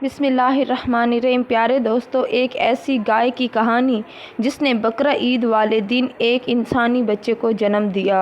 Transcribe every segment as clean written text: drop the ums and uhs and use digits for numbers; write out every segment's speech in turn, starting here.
بسم اللہ الرحمن الرحیم۔ پیارے دوستو، ایک ایسی گائے کی کہانی جس نے بقرہ عید والے دن ایک انسانی بچے کو جنم دیا۔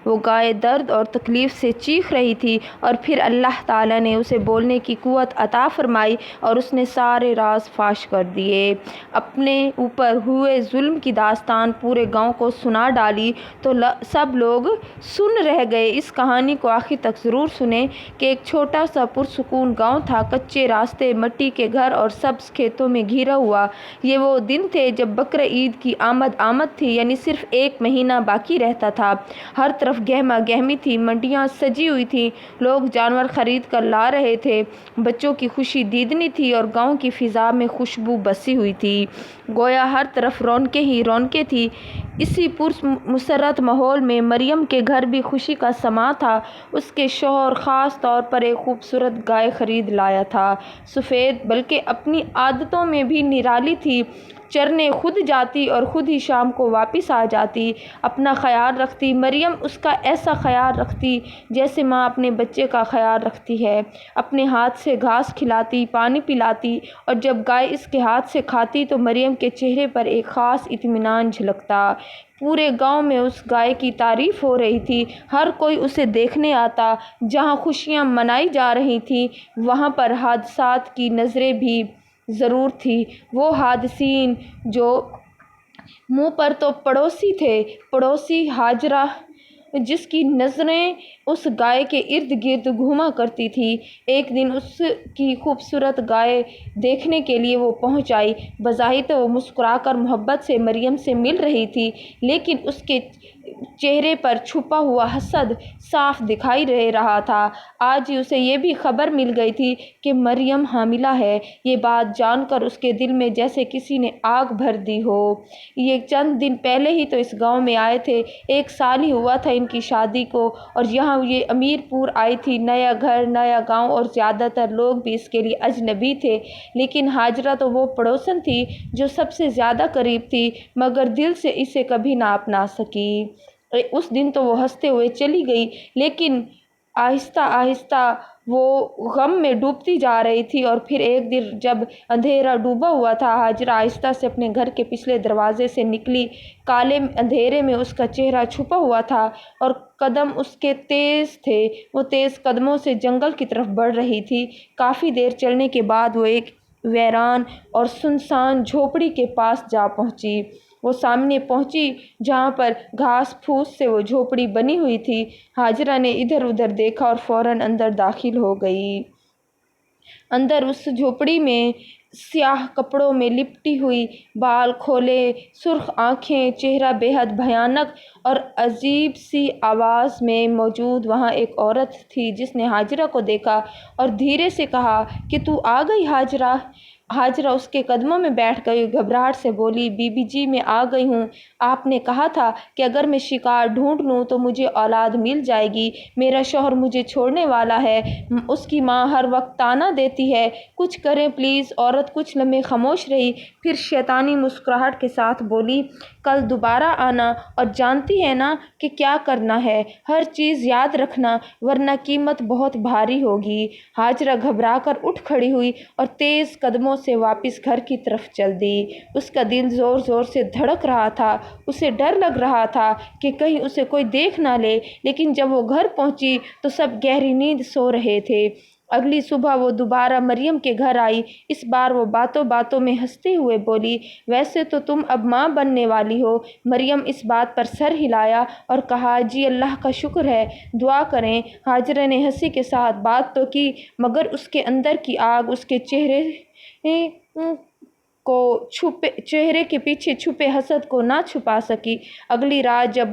وہ گائے درد اور تکلیف سے چیخ رہی تھی اور پھر اللہ تعالیٰ نے اسے بولنے کی قوت عطا فرمائی اور اس نے سارے راز فاش کر دیے۔ اپنے اوپر ہوئے ظلم کی داستان پورے گاؤں کو سنا ڈالی تو سب لوگ سن رہ گئے۔ اس کہانی کو آخر تک ضرور سنیں کہ ایک چھوٹا سا پرسکون گاؤں تھا، کچے راستے، مٹی کے گھر اور سبز کھیتوں میں گھرا ہوا۔ یہ وہ دن تھے جب بقرہ عید کی آمد تھی، یعنی صرف ایک مہینہ باقی رہتا تھا۔ ہر طرف گہما گہمی تھی، منڈیاں سجی ہوئی تھیں، لوگ جانور خرید کر لا رہے تھے، بچوں کی خوشی دیدنی تھی اور گاؤں کی فضا میں خوشبو بسی ہوئی تھی، گویا ہر طرف رونقیں ہی رونقیں تھیں۔ اسی پرمسرت ماحول میں مریم کے گھر بھی خوشی کا سماں تھا۔ اس کے شوہر خاص طور پر ایک خوبصورت گائے خرید لایا تھا، سفید، بلکہ اپنی عادتوں میں بھی نرالی تھی۔ چرنے خود جاتی اور خود ہی شام کو واپس آ جاتی، اپنا خیال رکھتی۔ مریم اس کا ایسا خیال رکھتی جیسے ماں اپنے بچے کا خیال رکھتی ہے، اپنے ہاتھ سے گھاس کھلاتی، پانی پلاتی، اور جب گائے اس کے ہاتھ سے کھاتی تو مریم کے چہرے پر ایک خاص اطمینان جھلکتا۔ پورے گاؤں میں اس گائے کی تعریف ہو رہی تھی، ہر کوئی اسے دیکھنے آتا۔ جہاں خوشیاں منائی جا رہی تھیں وہاں پر حادثات کی نظریں بھی ضرور تھیں، وہ حادثین جو منہ پر تو پڑوسی تھے، پڑوسی ہاجرہ، جس کی نظریں اس گائے کے ارد گرد گھوما کرتی تھی۔ ایک دن اس کی خوبصورت گائے دیکھنے کے لیے وہ پہنچ آئی۔ بظاہر تو وہ مسکرا کر محبت سے مریم سے مل رہی تھی، لیکن اس کے چہرے پر چھپا ہوا حسد صاف دکھائی دے رہا تھا۔ آج ہی اسے یہ بھی خبر مل گئی تھی کہ مریم حاملہ ہے۔ یہ بات جان کر اس کے دل میں جیسے کسی نے آگ بھر دی ہو۔ یہ چند دن پہلے ہی تو اس گاؤں میں آئے تھے، 1 سال ہی ہوا تھا ان کی شادی کو، اور یہاں یہ امیر پور آئی تھی، نیا گھر، نیا گاؤں، اور زیادہ تر لوگ بھی اس کے لیے اجنبی تھے، لیکن ہاجرہ تو وہ پڑوسن تھی جو سب سے زیادہ قریب تھی، مگر دل سے اسے کبھی نہ اپنا سکی۔ اس دن تو وہ ہنستے ہوئے چلی گئی، لیکن آہستہ آہستہ وہ غم میں ڈوبتی جا رہی تھی، اور پھر ایک دن جب اندھیرا ڈوبا ہوا تھا، ہاجرہ آہستہ سے اپنے گھر کے پچھلے دروازے سے نکلی۔ کالے اندھیرے میں اس کا چہرہ چھپا ہوا تھا اور قدم اس کے تیز تھے، وہ تیز قدموں سے جنگل کی طرف بڑھ رہی تھی۔ کافی دیر چلنے کے بعد وہ ایک ویران اور سنسان جھوپڑی کے پاس جا پہنچی۔ وہ سامنے پہنچی جہاں پر گھاس پھوس سے وہ جھوپڑی بنی ہوئی تھی۔ ہاجرہ نے ادھر ادھر دیکھا اور فوراً اندر داخل ہو گئی۔ اندر اس جھوپڑی میں سیاہ کپڑوں میں لپٹی ہوئی، بال کھولے، سرخ آنکھیں، چہرہ بے حد بھیانک اور عجیب سی آواز میں موجود وہاں ایک عورت تھی جس نے ہاجرہ کو دیکھا اور دھیرے سے کہا کہ تو آ گئی ہاجرہ۔ ہاجرہ اس کے قدموں میں بیٹھ گئی، گھبراہٹ سے بولی، بی بی جی میں آ گئی ہوں۔ آپ نے کہا تھا کہ اگر میں شکار ڈھونڈ لوں تو مجھے اولاد مل جائے گی۔ میرا شوہر مجھے چھوڑنے والا ہے، اس کی ماں ہر وقت طعنہ دیتی ہے، کچھ کریں پلیز۔ عورت کچھ لمحے خاموش رہی، پھر شیطانی مسکراہٹ کے ساتھ بولی، کل دوبارہ آنا، اور جانتی ہے نا کہ کیا کرنا ہے، ہر چیز یاد رکھنا ورنہ قیمت بہت بھاری ہوگی۔ ہاجرہ گھبرا کر اٹھ کھڑی ہوئی اور تیز قدموں سے واپس گھر کی طرف چل دی۔ اس کا دل زور زور سے دھڑک رہا تھا، اسے ڈر لگ رہا تھا کہ کہیں اسے کوئی دیکھ نہ لے، لیکن جب وہ گھر پہنچی تو سب گہری نیند سو رہے تھے۔ اگلی صبح وہ دوبارہ مریم کے گھر آئی۔ اس بار وہ باتوں باتوں میں ہنستے ہوئے بولی، ویسے تو تم اب ماں بننے والی ہو۔ مریم اس بات پر سر ہلایا اور کہا، جی اللہ کا شکر ہے، دعا کریں۔ ہاجرہ نے ہنسی کے ساتھ بات تو کی، مگر اس کے اندر کی آگ اس کے چہرے کے پیچھے چھپے حسد کو نہ چھپا سکی۔ اگلی رات جب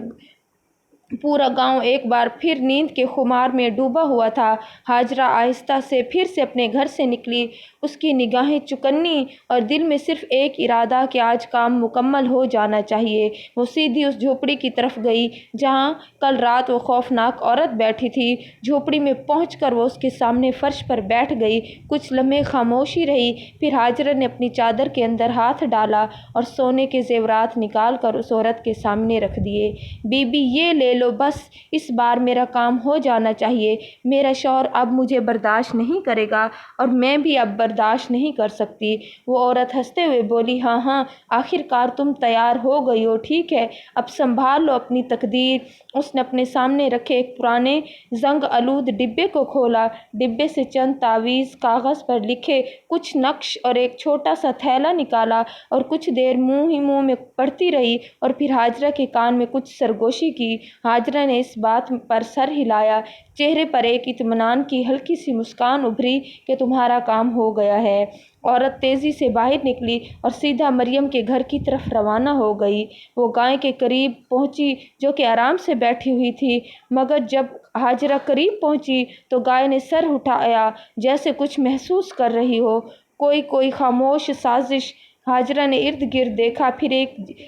پورا گاؤں ایک بار پھر نیند کے خمار میں ڈوبا ہوا تھا، ہاجرہ آہستہ سے پھر سے اپنے گھر سے نکلی۔ اس کی نگاہیں چکنی اور دل میں صرف ایک ارادہ کہ آج کام مکمل ہو جانا چاہیے۔ وہ سیدھی اس جھوپڑی کی طرف گئی جہاں کل رات وہ خوفناک عورت بیٹھی تھی۔ جھوپڑی میں پہنچ کر وہ اس کے سامنے فرش پر بیٹھ گئی۔ کچھ لمحے خاموشی رہی، پھر ہاجرہ نے اپنی چادر کے اندر ہاتھ ڈالا اور سونے کے زیورات نکال کر اس عورت کے سامنے رکھ دیے۔ بی بی یہ لے لو بس اس بار میرا کام ہو جانا چاہیے، میرا شوہر اب مجھے برداشت نہیں کرے گا اور میں بھی اب برداشت نہیں کر سکتی۔ وہ عورت ہنستے ہوئے بولی، ہاں ہاں، آخر کار تم تیار ہو گئی ہو، ٹھیک ہے، اب سنبھال لو اپنی تقدیر۔ اس نے اپنے سامنے رکھے ایک پرانے زنگ آلود ڈبے کو کھولا، ڈبے سے چند تعویذ کاغذ پر لکھے کچھ نقش اور ایک چھوٹا سا تھیلا نکالا اور کچھ دیر منہ ہی منہ میں پڑتی رہی اور پھر ہاجرہ کے کان میں کچھ سرگوشی کی۔ ہاجرہ نے اس بات پر سر ہلایا، چہرے پر ایک اطمینان کی ہلکی سی مسکان ابھری کہ تمہارا کام ہو گیا ہے۔ عورت تیزی سے باہر نکلی اور سیدھا مریم کے گھر کی طرف روانہ ہو گئی۔ وہ گائے کے قریب پہنچی جو کہ آرام سے بیٹھی ہوئی تھی، مگر جب ہاجرہ قریب پہنچی تو گائے نے سر اٹھایا جیسے کچھ محسوس کر رہی ہو، کوئی خاموش سازش۔ ہاجرہ نے ارد گرد دیکھا، پھر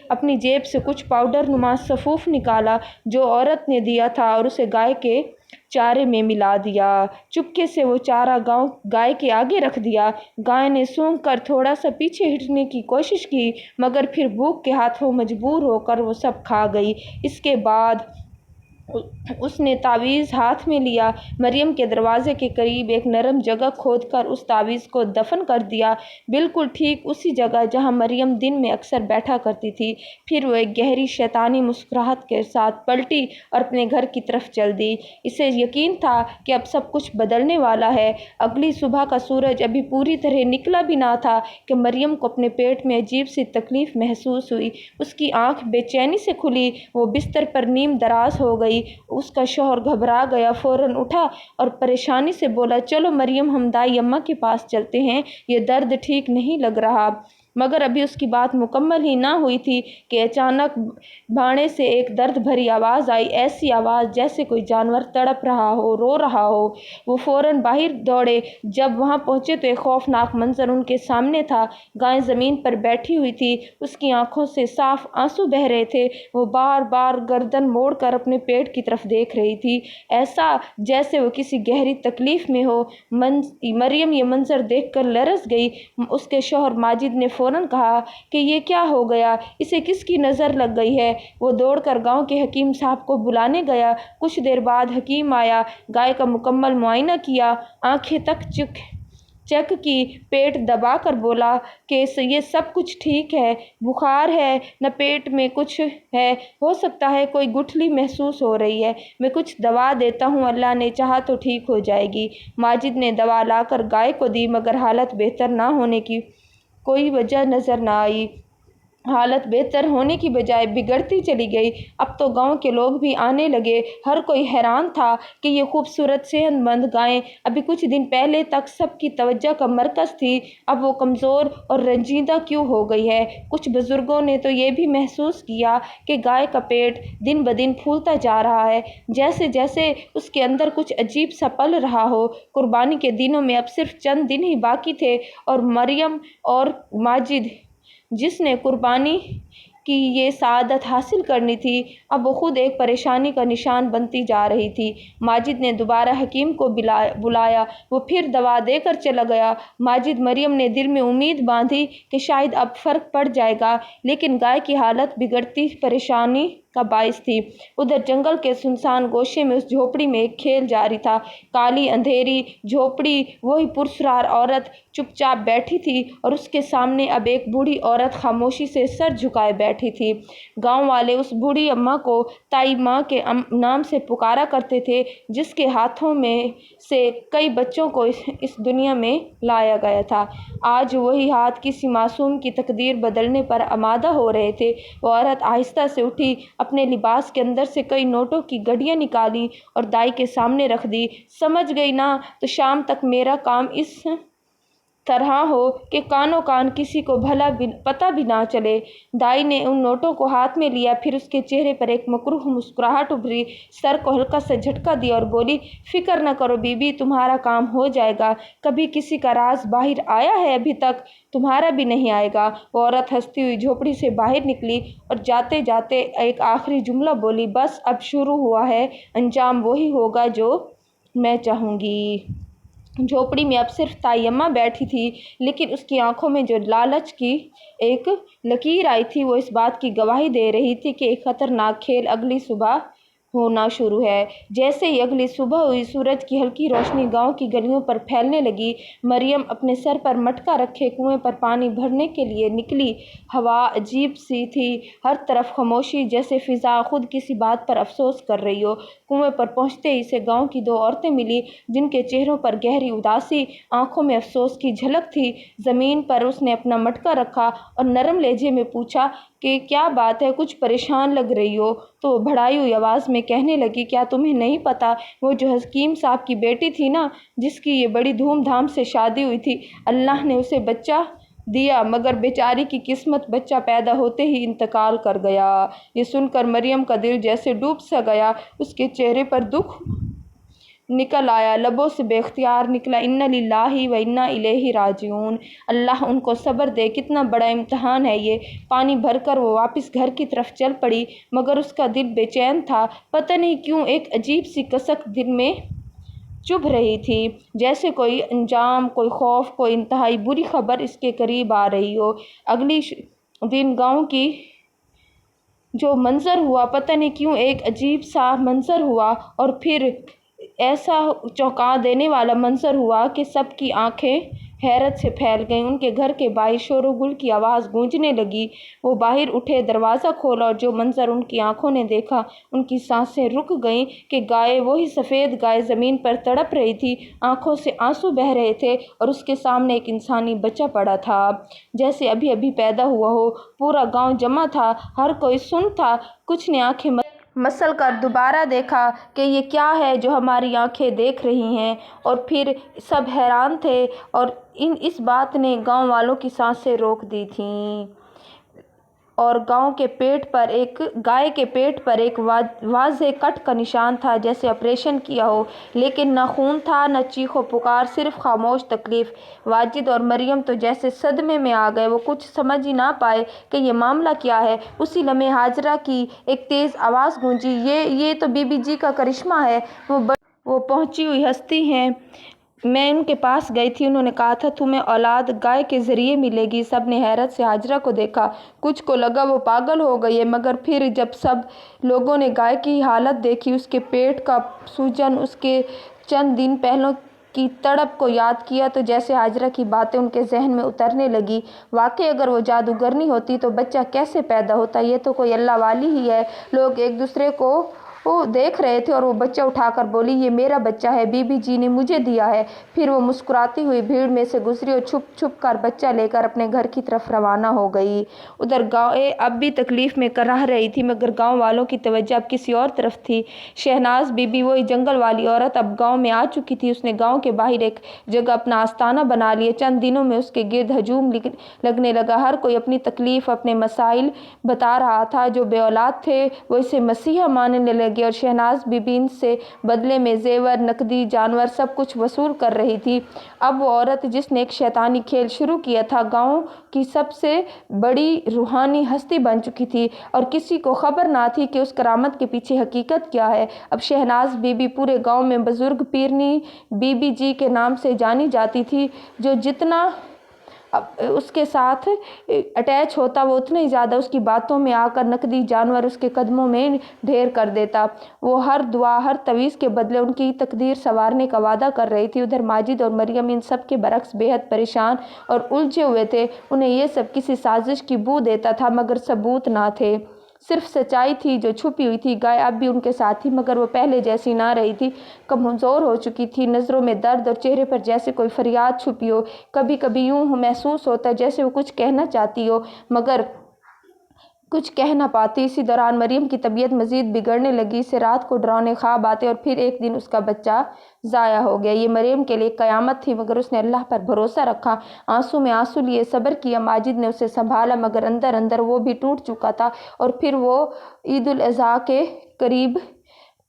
اپنی جیب سے کچھ پاؤڈر نما سفوف نکالا جو عورت نے دیا تھا اور اسے گائے کے چارے میں ملا دیا۔ چپکے سے وہ چارہ گائے کے آگے رکھ دیا۔ گائے نے سونگھ کر تھوڑا سا پیچھے ہٹنے کی کوشش کی، مگر پھر بھوک کے ہاتھوں مجبور ہو کر وہ سب کھا گئی۔ اس کے بعد اس نے تعویذ ہاتھ میں لیا، مریم کے دروازے کے قریب ایک نرم جگہ کھود کر اس تعویذ کو دفن کر دیا، بالکل ٹھیک اسی جگہ جہاں مریم دن میں اکثر بیٹھا کرتی تھی۔ پھر وہ ایک گہری شیطانی مسکراہٹ کے ساتھ پلٹی اور اپنے گھر کی طرف چل دی۔ اسے یقین تھا کہ اب سب کچھ بدلنے والا ہے۔ اگلی صبح کا سورج ابھی پوری طرح نکلا بھی نہ تھا کہ مریم کو اپنے پیٹ میں عجیب سی تکلیف محسوس ہوئی۔ اس کی آنکھ بے چینی سے کھلی، وہ بستر پر نیم دراز ہو گئی۔ اس کا شوہر گھبرا گیا، فوراً اٹھا اور پریشانی سے بولا، چلو مریم، ہم دائی اماں کے پاس چلتے ہیں، یہ درد ٹھیک نہیں لگ رہا۔ مگر ابھی اس کی بات مکمل ہی نہ ہوئی تھی کہ اچانک بھاڑے سے ایک درد بھری آواز آئی، ایسی آواز جیسے کوئی جانور تڑپ رہا ہو، رو رہا ہو۔ وہ فوراً باہر دوڑے۔ جب وہاں پہنچے تو ایک خوفناک منظر ان کے سامنے تھا۔ گائے زمین پر بیٹھی ہوئی تھی، اس کی آنکھوں سے صاف آنسو بہہ رہے تھے۔ وہ بار بار گردن موڑ کر اپنے پیٹ کی طرف دیکھ رہی تھی، ایسا جیسے وہ کسی گہری تکلیف میں ہو۔ مریم یہ منظر دیکھ کر لرز گئی۔ اس کے شوہر ماجد نے فوراً کہا کہ یہ کیا ہو گیا، اسے کس کی نظر لگ گئی ہے؟ وہ دوڑ کر گاؤں کے حکیم صاحب کو بلانے گیا۔ کچھ دیر بعد حکیم آیا، گائے کا مکمل معائنہ کیا، آنکھیں تک چیک کی، پیٹ دبا کر بولا کہ یہ سب کچھ ٹھیک ہے، بخار ہے نہ پیٹ میں کچھ ہے، ہو سکتا ہے کوئی گٹھلی محسوس ہو رہی ہے، میں کچھ دوا دیتا ہوں، اللہ نے چاہا تو ٹھیک ہو جائے گی۔ ماجد نے دوا لا کر گائے کو دی، مگر حالت بہتر نہ ہونے کی کوئی وجہ نظر نہ آئی۔ حالت بہتر ہونے کی بجائے بگڑتی چلی گئی۔ اب تو گاؤں کے لوگ بھی آنے لگے۔ ہر کوئی حیران تھا کہ یہ خوبصورت صحت مند گائے ابھی کچھ دن پہلے تک سب کی توجہ کا مرکز تھی، اب وہ کمزور اور رنجیدہ کیوں ہو گئی ہے؟ کچھ بزرگوں نے تو یہ بھی محسوس کیا کہ گائے کا پیٹ دن بدن پھولتا جا رہا ہے، جیسے جیسے اس کے اندر کچھ عجیب سا پل رہا ہو۔ قربانی کے دنوں میں اب صرف چند دن ہی باقی تھے اور مریم اور ماجد، جس نے قربانی کی یہ سعادت حاصل کرنی تھی، اب وہ خود ایک پریشانی کا نشان بنتی جا رہی تھی۔ ماجد نے دوبارہ حکیم کو بلایا، وہ پھر دوا دے کر چلا گیا۔ ماجد مریم نے دل میں امید باندھی کہ شاید اب فرق پڑ جائے گا، لیکن گائے کی حالت بگڑتی پریشانی کا باعث تھی۔ ادھر جنگل کے سنسان گوشے میں اس جھوپڑی میں ایک کھیل جاری تھا۔ کالی اندھیری جھوپڑی، وہی پرسرار عورت چپ چاپ بیٹھی تھی اور اس کے سامنے اب ایک بوڑھی عورت خاموشی سے سر جھکائے بیٹھی تھی۔ گاؤں والے اس بوڑھی اماں کو تائی ماں کے نام سے پکارا کرتے تھے، جس کے ہاتھوں میں سے کئی بچوں کو اس دنیا میں لایا گیا تھا۔ آج وہی ہاتھ کسی معصوم کی تقدیر بدلنے پر آمادہ ہو رہے تھے۔ وہ عورت آہستہ سے اٹھی، اپنے لباس کے اندر سے کئی نوٹوں کی گڈیاں نکالیں اور دائی کے سامنے رکھ دی۔ سمجھ گئی نا، تو شام تک میرا کام اس طرح ہو کہ کانوں کان کسی کو بھلا پتہ بھی نہ چلے۔ دائی نے ان نوٹوں کو ہاتھ میں لیا، پھر اس کے چہرے پر ایک مکروہ مسکراہٹ ابھری، سر کو ہلکا سا جھٹکا دیا اور بولی، فکر نہ کرو بی بی، تمہارا کام ہو جائے گا۔ کبھی کسی کا راز باہر آیا ہے ابھی تک؟ تمہارا بھی نہیں آئے گا۔ وہ عورت ہنستی ہوئی جھوپڑی سے باہر نکلی اور جاتے جاتے ایک آخری جملہ بولی، بس اب شروع ہوا ہے، انجام وہی ہوگا جو میں چاہوں گی۔ جھوپڑی میں اب صرف تائی اماں بیٹھی تھی، لیکن اس کی آنکھوں میں جو لالچ کی ایک لکیر آئی تھی، وہ اس بات کی گواہی دے رہی تھی کہ ایک خطرناک کھیل اگلی صبح ہونا شروع ہے۔ جیسے ہی اگلی صبح ہوئی، سورج کی ہلکی روشنی گاؤں کی گلیوں پر پھیلنے لگی۔ مریم اپنے سر پر مٹکا رکھے کنویں پر پانی بھرنے کے لیے نکلی۔ ہوا عجیب سی تھی، ہر طرف خاموشی، جیسے فضا خود کسی بات پر افسوس کر رہی ہو۔ کنویں پر پہنچتے ہی اسے گاؤں کی دو عورتیں ملی، جن کے چہروں پر گہری اداسی، آنکھوں میں افسوس کی جھلک تھی۔ زمین پر اس نے اپنا مٹکا رکھا اور نرم لہجے میں پوچھا کہ کیا بات ہے، کچھ پریشان لگ رہی ہو؟ تو وہ بڑھائی ہوئی آواز میں کہنے لگی، کیا تمہیں نہیں پتا، وہ جو حکیم صاحب کی بیٹی تھی نا، جس کی یہ بڑی دھوم دھام سے شادی ہوئی تھی، اللہ نے اسے بچہ دیا، مگر بیچاری کی قسمت بچہ پیدا ہوتے ہی انتقال کر گیا۔ یہ سن کر مریم کا دل جیسے ڈوب سا گیا، اس کے چہرے پر دکھ نکل آیا، لبوں سے بے اختیار نکلا، انا للہ و انا الیہ راجعون۔ اللہ ان کو صبر دے، کتنا بڑا امتحان ہے یہ۔ پانی بھر کر وہ واپس گھر کی طرف چل پڑی، مگر اس کا دل بے چین تھا، پتہ نہیں کیوں ایک عجیب سی کسک دل میں چبھ رہی تھی، جیسے کوئی انجام، کوئی خوف، کوئی انتہائی بری خبر اس کے قریب آ رہی ہو۔ اگلی دن گاؤں کی جو منظر ہوا، پتہ نہیں کیوں ایک عجیب سا منظر ہوا، اور پھر ایسا چونکا دینے والا منظر ہوا کہ سب کی آنکھیں حیرت سے پھیل گئیں۔ ان کے گھر کے باہر شور و گل کی آواز گونجنے لگی۔ وہ باہر اٹھے، دروازہ کھولا، اور جو منظر ان کی آنکھوں نے دیکھا، ان کی سانسیں رک گئیں کہ گائے، وہی سفید گائے زمین پر تڑپ رہی تھی، آنکھوں سے آنسو بہہ رہے تھے، اور اس کے سامنے ایک انسانی بچہ پڑا تھا، جیسے ابھی ابھی پیدا ہوا ہو۔ پورا گاؤں جمع تھا، ہر کوئی سن تھا۔ کچھ نے آنکھیں مسل کر دوبارہ دیکھا کہ یہ کیا ہے جو ہماری آنکھیں دیکھ رہی ہیں، اور پھر سب حیران تھے، اور اس بات نے گاؤں والوں کی سانسیں روک دی تھیں۔ اور گائے کے پیٹ پر ایک واضح کٹ کا نشان تھا، جیسے آپریشن کیا ہو، لیکن نہ خون تھا، نہ چیخ و پکار، صرف خاموش تکلیف۔ واجد اور مریم تو جیسے صدمے میں آ گئے، وہ کچھ سمجھ ہی نہ پائے کہ یہ معاملہ کیا ہے۔ اسی لمحے ہاجرہ کی ایک تیز آواز گونجی، یہ تو بی بی جی کا کرشمہ ہے، وہ پہنچی ہوئی ہستی ہیں، میں ان کے پاس گئی تھی، انہوں نے کہا تھا تمہیں اولاد گائے کے ذریعے ملے گی۔ سب نے حیرت سے ہاجرہ کو دیکھا، کچھ کو لگا وہ پاگل ہو گئی ہے، مگر پھر جب سب لوگوں نے گائے کی حالت دیکھی، اس کے پیٹ کا سوجن، اس کے چند دن پہلوں کی تڑپ کو یاد کیا، تو جیسے ہاجرہ کی باتیں ان کے ذہن میں اترنے لگی۔ واقعی اگر وہ جادوگرنی ہوتی تو بچہ کیسے پیدا ہوتا؟ یہ تو کوئی اللہ والی ہی ہے۔ لوگ ایک دوسرے کو دیکھ رہے تھے، اور وہ بچہ اٹھا کر بولی، یہ میرا بچہ ہے، بی بی جی نے مجھے دیا ہے۔ پھر وہ مسکراتی ہوئی بھیڑ میں سے گزری اور چھپ چھپ کر بچہ لے کر اپنے گھر کی طرف روانہ ہو گئی۔ ادھر گائے اب بھی تکلیف میں رہ رہی تھی، مگر گاؤں والوں کی توجہ اب کسی اور طرف تھی۔ شہناز بی بی، وہی جنگل والی عورت، اب گاؤں میں آ چکی تھی۔ اس نے گاؤں کے باہر ایک جگہ اپنا آستانہ بنا لیا۔ چند دنوں میں اس کے گرد ہجوم لگنے لگا، ہر کوئی اپنی تکلیف، اپنے مسائل بتا رہا تھا۔ جو بے اولاد تھے وہ اسے مسیحا ماننے لگے، اور شہناز بی بی ان سے بدلے میں زیور، نقدی، جانور، سب کچھ وصول کر رہی تھی۔ اب وہ عورت جس نے ایک شیطانی کھیل شروع کیا تھا، گاؤں کی سب سے بڑی روحانی ہستی بن چکی تھی، اور کسی کو خبر نہ تھی کہ اس کرامت کے پیچھے حقیقت کیا ہے۔ اب شہناز بی بی پورے گاؤں میں بزرگ پیرنی بی بی جی کے نام سے جانی جاتی تھی۔ جو جتنا اس کے ساتھ اٹیچ ہوتا، وہ اتنا ہی زیادہ اس کی باتوں میں آ کر نقدی جانور اس کے قدموں میں ڈھیر کر دیتا۔ وہ ہر دعا، ہر تعویذ کے بدلے ان کی تقدیر سنوارنے کا وعدہ کر رہی تھی۔ ادھر ماجد اور مریم ان سب کے برعکس بے حد پریشان اور الجھے ہوئے تھے۔ انہیں یہ سب کسی سازش کی بو دیتا تھا، مگر ثبوت نہ تھے، صرف سچائی تھی جو چھپی ہوئی تھی۔ گائے اب بھی ان کے ساتھ تھی، مگر وہ پہلے جیسی نہ رہی تھی، کمزور ہو چکی تھی، نظروں میں درد، اور چہرے پر جیسے کوئی فریاد چھپی ہو۔ کبھی کبھی یوں محسوس ہوتا جیسے وہ کچھ کہنا چاہتی ہو، مگر کچھ کہہ نہ پاتی۔ اسی دوران مریم کی طبیعت مزید بگڑنے لگی، اسے رات کو ڈراؤنے خواب آتے، اور پھر ایک دن اس کا بچہ ضائع ہو گیا۔ یہ مریم کے لیے قیامت تھی، مگر اس نے اللہ پر بھروسہ رکھا، آنسو میں آنسو لیے صبر کیا۔ ماجد نے اسے سنبھالا، مگر اندر اندر وہ بھی ٹوٹ چکا تھا۔ اور پھر وہ عید الاضحیٰ کے قریب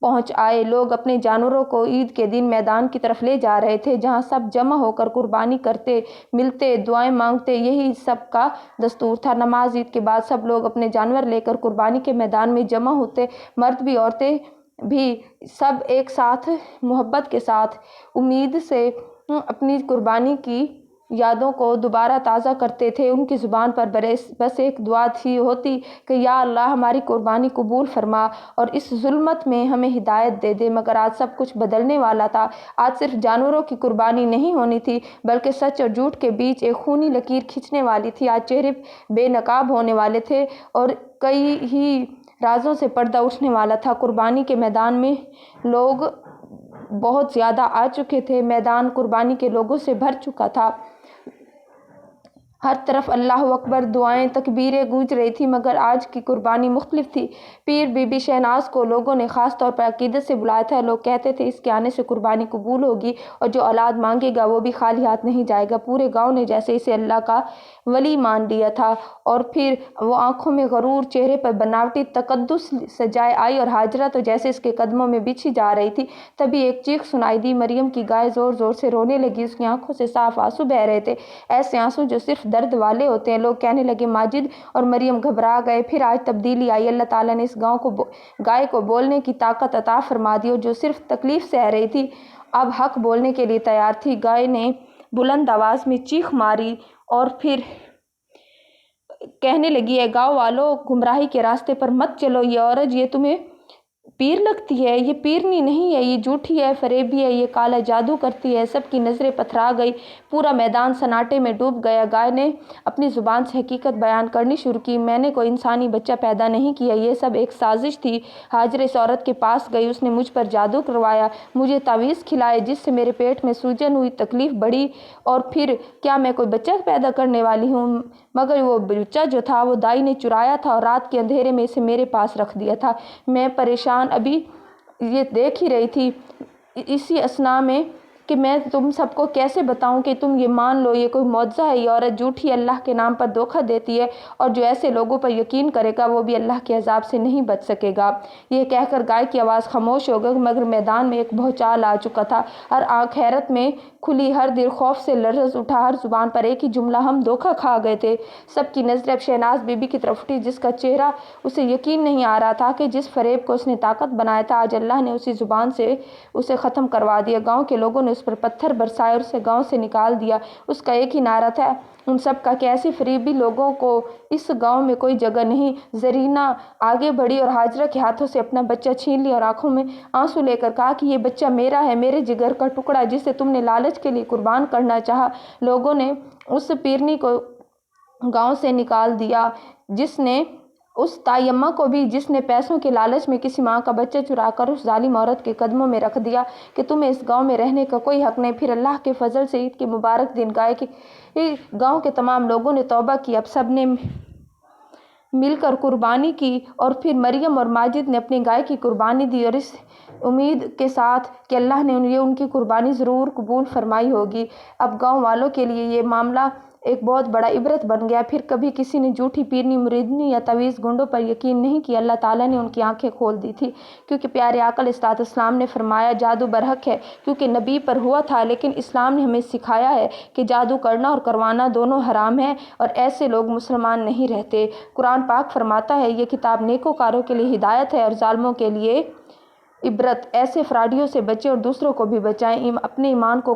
پہنچ آئے۔ لوگ اپنے جانوروں کو عید کے دن میدان کی طرف لے جا رہے تھے، جہاں سب جمع ہو کر قربانی کرتے، ملتے، دعائیں مانگتے، یہی سب کا دستور تھا۔ نماز عید کے بعد سب لوگ اپنے جانور لے کر قربانی کے میدان میں جمع ہوتے، مرد بھی، عورتیں بھی، سب ایک ساتھ محبت کے ساتھ، امید سے اپنی قربانی کی یادوں کو دوبارہ تازہ کرتے تھے۔ ان کی زبان پر بس ایک دعا تھی ہوتی کہ یا اللہ ہماری قربانی قبول فرما اور اس ظلمت میں ہمیں ہدایت دے دے۔ مگر آج سب کچھ بدلنے والا تھا۔ آج صرف جانوروں کی قربانی نہیں ہونی تھی بلکہ سچ اور جھوٹ کے بیچ ایک خونی لکیر کھنچنے والی تھی۔ آج چہرے بے نقاب ہونے والے تھے اور کئی ہی رازوں سے پردہ اٹھنے والا تھا۔ قربانی کے میدان میں لوگ بہت زیادہ آ چکے تھے۔ میدان قربانی کے لوگوں سے بھر چکا تھا۔ ہر طرف اللہ اکبر، دعائیں، تکبیریں گونج رہی تھیں، مگر آج کی قربانی مختلف تھی۔ پیر بی بی شہناز کو لوگوں نے خاص طور پر عقیدت سے بلایا تھا۔ لوگ کہتے تھے اس کے آنے سے قربانی قبول ہوگی اور جو اولاد مانگے گا وہ بھی خالی ہاتھ نہیں جائے گا۔ پورے گاؤں نے جیسے اسے اللہ کا ولی مان لیا تھا۔ اور پھر وہ آنکھوں میں غرور، چہرے پر بناوٹی تقدس سجائے آئی اور ہاجرہ تو جیسے اس کے قدموں میں بچھی جا رہی تھی۔ تبھی ایک چیخ سنائی دی۔ مریم کی گائے زور زور سے رونے لگی۔ اس کی آنکھوں سے صاف آنسو بہہ رہے تھے، ایسے آنسو جو صرف درد والے ہوتے ہیں۔ لوگ کہنے لگے ماجد اور مریم گھبرا گئے۔ پھر آج تبدیلی آئی۔ اللہ تعالیٰ نے اس گائے کو بولنے کی طاقت عطا فرما دی اور جو صرف تکلیف سہ رہی تھی اب حق بولنے کے لیے تیار تھی۔ گائے نے بلند آواز میں چیخ ماری اور پھر کہنے لگی اے گاؤں والو، گمراہی کے راستے پر مت چلو۔ یہ عورت یہ تمہیں پیر لگتی ہے؟ یہ پیرنی نہیں ہے، یہ جھوٹی ہے، فریبی ہے، یہ کالا جادو کرتی ہے۔ سب کی نظریں پتھرا گئی۔ پورا میدان سناٹے میں ڈوب گیا۔ گائے نے اپنی زبان سے حقیقت بیان کرنی شروع کی۔ میں نے کوئی انسانی بچہ پیدا نہیں کیا، یہ سب ایک سازش تھی۔ ہاجرہ اس عورت کے پاس گئی، اس نے مجھ پر جادو کروایا، مجھے تعویذ کھلائے جس سے میرے پیٹ میں سوجن ہوئی، تکلیف بڑھی اور پھر کیا میں کوئی بچہ پیدا کرنے والی ہوں؟ مگر وہ بچہ جو تھا وہ دائی نے چرایا تھا اور رات کے اندھیرے میں اسے میرے پاس رکھ دیا تھا۔ میں پریشان ابھی یہ دیکھ ہی رہی تھی اسی اثنا میں کہ میں تم سب کو کیسے بتاؤں کہ تم یہ مان لو، یہ کوئی معجزہ ہے۔ یہ عورت جھوٹی اللہ کے نام پر دھوکہ دیتی ہے اور جو ایسے لوگوں پر یقین کرے گا وہ بھی اللہ کے عذاب سے نہیں بچ سکے گا۔ یہ کہہ کر گائے کی آواز خاموش ہو گئی، مگر میدان میں ایک بھونچال آ چکا تھا۔ ہر آنکھ حیرت میں کھلی، ہر دل خوف سے لرز اٹھا، ہر زبان پر ایک ہی جملہ ہم دھوکہ کھا گئے تھے۔ سب کی نظریں اب شہناز بی بی کی طرف اٹھی جس کا چہرہ اسے یقین نہیں آ رہا تھا کہ جس فریب کو اس نے طاقت بنایا تھا آج اللہ نے اسی زبان سے اسے ختم کروا دیا۔ گاؤں کے لوگوں نے اس پر پتھر برسائے اور اسے گاؤں سے نکال دیا۔ اس کا ایک ہی نعرہ تھا ان سب کا کہ ایسے فریبی لوگوں کو اس گاؤں میں کوئی جگہ نہیں۔ زرینہ آگے بڑھی اور ہاجرہ کے ہاتھوں سے اپنا بچہ چھین لیا اور آنکھوں میں آنسو لے کر کہا کہ یہ بچہ میرا ہے، میرے جگر کا ٹکڑا جسے تم نے لالچ کے لیے قربان کرنا چاہا۔ لوگوں نے اس پیرنی کو گاؤں سے نکال دیا، جس نے اس تائیمہ کو بھی جس نے پیسوں کے لالچ میں کسی ماں کا بچہ چرا کر اس ظالم عورت کے قدموں میں رکھ دیا کہ تمہیں اس گاؤں میں رہنے کا کوئی حق نہیں۔ پھر اللہ کے فضل سے عید کے مبارک دن گاؤں کے تمام لوگوں نے توبہ کی۔ اب سب نے مل کر قربانی کی اور پھر مریم اور ماجد نے اپنی گائے کی قربانی دی اور اس امید کے ساتھ کہ اللہ نے ان کی قربانی ضرور قبول فرمائی ہوگی۔ اب گاؤں والوں کے لیے یہ معاملہ ایک بہت بڑا عبرت بن گیا۔ پھر کبھی کسی نے جھوٹی پیرنی، مریدنی یا تعویذ گنڈوں پر یقین نہیں کیا۔ اللہ تعالیٰ نے ان کی آنکھیں کھول دی تھی، کیونکہ پیارے آقا علیہ السلام نے فرمایا جادو برحق ہے کیونکہ نبی پر ہوا تھا، لیکن اسلام نے ہمیں سکھایا ہے کہ جادو کرنا اور کروانا دونوں حرام ہیں اور ایسے لوگ مسلمان نہیں رہتے۔ قرآن پاک فرماتا ہے یہ کتاب نیکوکاروں کے لیے ہدایت ہے اور ظالموں کے لیے عبرت۔ ایسے فراڈیوں سے بچیں اور دوسروں کو بھی بچائیں۔ اپنے ایمان کو